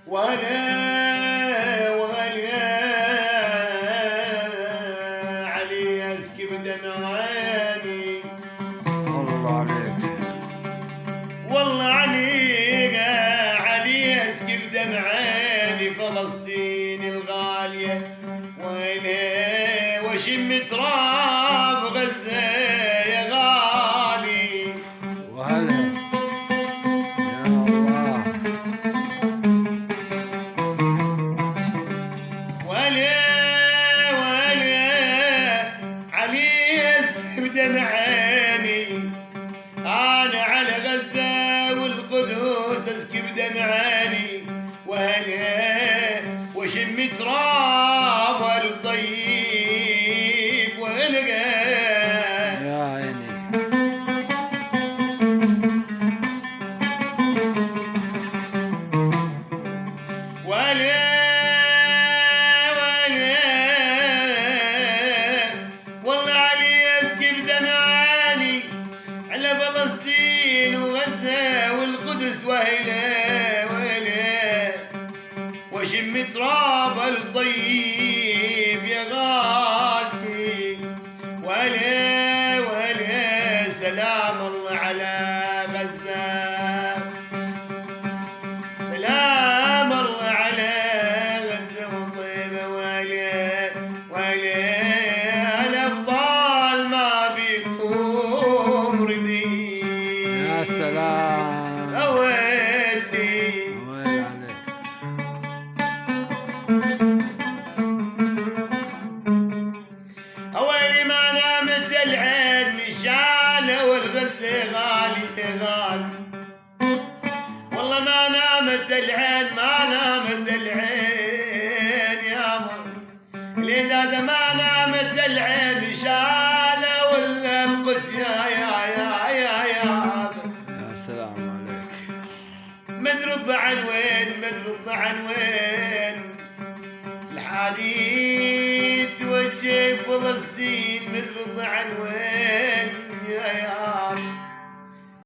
ولا علي اسكب دمعاني. الله عليك. والله علي اسكب دمعاني فلسطين الغالية، ويلي وشم تراب غزة يا غالي. وهلا يا الله. ولا علي اسكب دمعاني، أنا على غزة والقدس اسكب دمعاني، وهلا وشم تراب الطيب والقى. يا عيني. والله علي اسكب دمعاني على فلسطين وغزة والقدس، ويلا وشم تراب الطيب يا غالي. ولا سلام الله على غزة، سلام الله على غزة والطيبة. ويلي الأبطال ما بيكون رديء. يا سلام. أويلي ويل عليك. أويلي ما نامت العين مشالة والغزة غالي غالي. والله ما نامت العين، ما نامت العين يا مر الإدادة، ما نامت العين مشالة ولا القس يا يا سلام عليك. مدري الضعن وين، مدري الضعن وين. الحديد توجه فلسطين، مدري الضعن وين يا